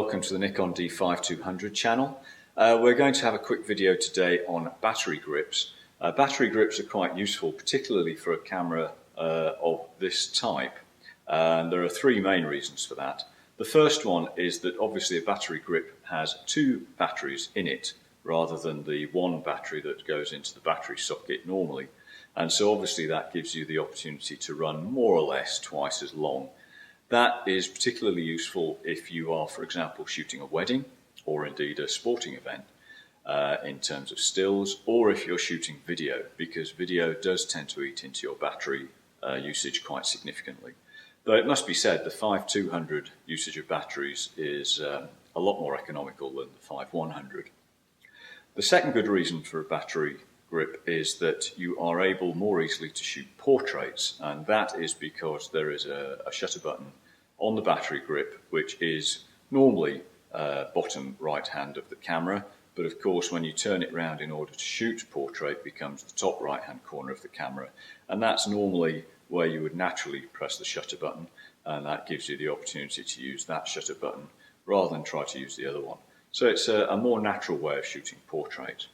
welcome to the Nikon D5200 channel. We're going to have a quick video today on battery grips. Battery grips are quite useful, particularly for a camera of this type. And there are three main reasons for that. The first one is that obviously a battery grip has two batteries in it rather than the one battery that goes into the battery socket normally. And so obviously that gives you the opportunity to run more or less twice as long. That is particularly useful if you are, for example, shooting a wedding or indeed a sporting event in terms of stills, or if you're shooting video, because video does tend to eat into your battery usage quite significantly. Though it must be said, the 5200 usage of batteries is a lot more economical than the 5100. The second good reason for a battery grip is that you are able more easily to shoot portraits, and that is because there is a shutter button on the battery grip which is normally bottom right hand of the camera, but of course when you turn it round in order to shoot portrait, it becomes the top right hand corner of the camera, and that's normally where you would naturally press the shutter button, and that gives you the opportunity to use that shutter button rather than try to use the other one. So it's a more natural way of shooting portrait.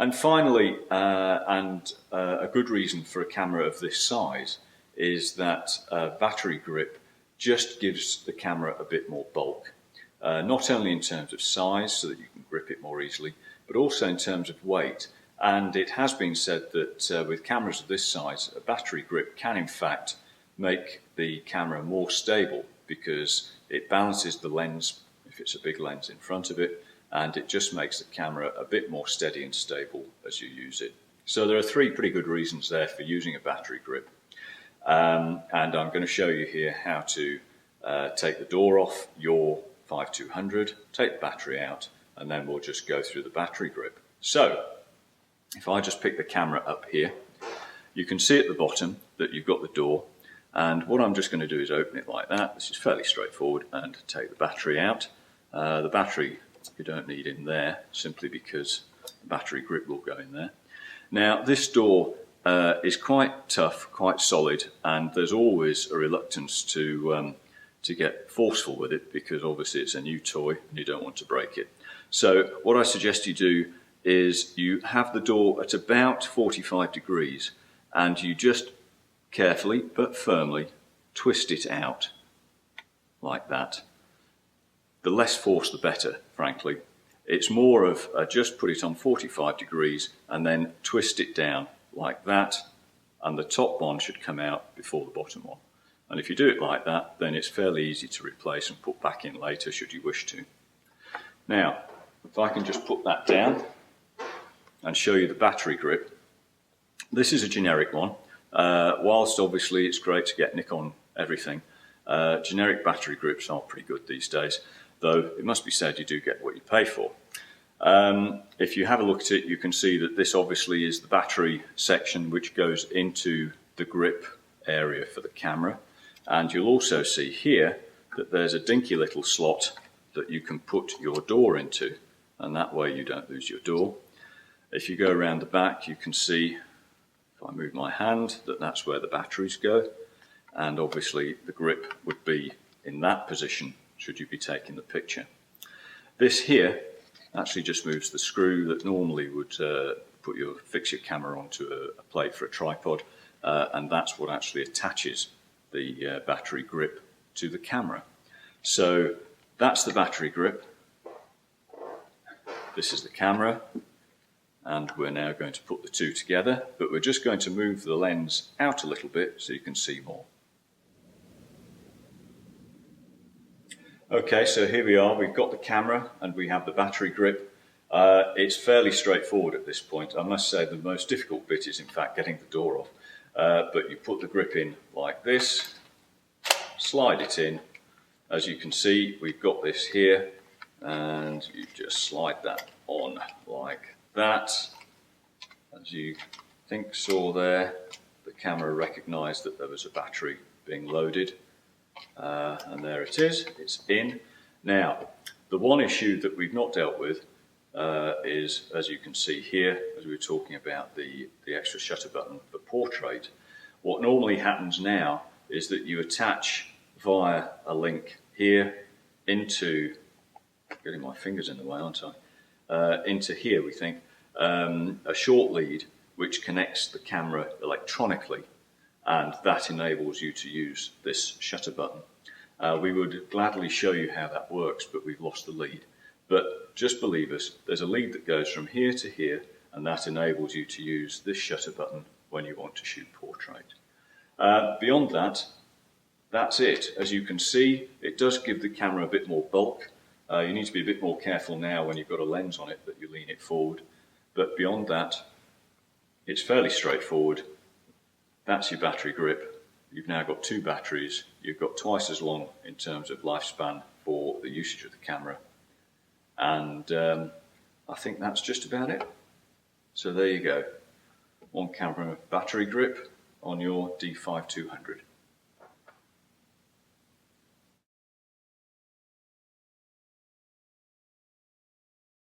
And finally, a good reason for a camera of this size is that battery grip just gives the camera a bit more bulk. Not only in terms of size, so that you can grip it more easily, but also in terms of weight. And it has been said that with cameras of this size, a battery grip can in fact make the camera more stable because it balances the lens, if it's a big lens in front of it, and it just makes the camera a bit more steady and stable as you use it. So there are three pretty good reasons there for using a battery grip. And I'm going to show you here how to take the door off your 5200, take the battery out, and then we'll just go through the battery grip. So if I just pick the camera up here, you can see at the bottom that you've got the door, and what I'm just going to do is open it like that. This is fairly straightforward, and take the battery out. The battery you don't need in there simply because the battery grip will go in there. Now this door is quite tough, quite solid, and there's always a reluctance to get forceful with it because obviously it's a new toy and you don't want to break it. So what I suggest you do is you have the door at about 45 degrees and you just carefully but firmly twist it out like that. The less force the better, frankly. It's more of just put it on 45 degrees and then twist it down like that, and the top one should come out before the bottom one. And if you do it like that, then it's fairly easy to replace and put back in later should you wish to. Now, if I can just put that down and show you the battery grip. This is a generic one. Whilst obviously it's great to get Nikon everything, generic battery grips are pretty good these days, though it must be said you do get what you pay for. If you have a look at it, you can see that this obviously is the battery section which goes into the grip area for the camera, and you'll also see here that there's a dinky little slot that you can put your door into, and that way you don't lose your door. If you go around the back, you can see, if I move my hand, that that's where the batteries go, and obviously the grip would be in that position should you be taking the picture. This here actually just moves the screw that normally would fix your camera onto a plate for a tripod, and that's what actually attaches the battery grip to the camera. So that's the battery grip. This is the camera, and we're now going to put the two together, but we're just going to move the lens out a little bit so you can see more. Okay, so here we are, we've got the camera and we have the battery grip. It's fairly straightforward at this point. I must say the most difficult bit is in fact getting the door off. But you put the grip in like this, slide it in. As you can see, we've got this here, and you just slide that on like that. As you saw there, the camera recognised that there was a battery being loaded. And there it is, it's in. Now, the one issue that we've not dealt with is, as you can see here, as we were talking about the extra shutter button for portrait, what normally happens now is that you attach via a link here into, getting my fingers in the way, aren't I? Into here, we think, a short lead which connects the camera electronically, and that enables you to use this shutter button. We would gladly show you how that works, but we've lost the lead. But just believe us, there's a lead that goes from here to here, and that enables you to use this shutter button when you want to shoot portrait. Beyond that, that's it. As you can see, it does give the camera a bit more bulk. You need to be a bit more careful now when you've got a lens on it that you lean it forward. But beyond that, it's fairly straightforward. That's your battery grip. You've now got 2 batteries. You've got twice as long in terms of lifespan for the usage of the camera. And I think that's just about it. So there you go. 1 camera battery grip on your D5200.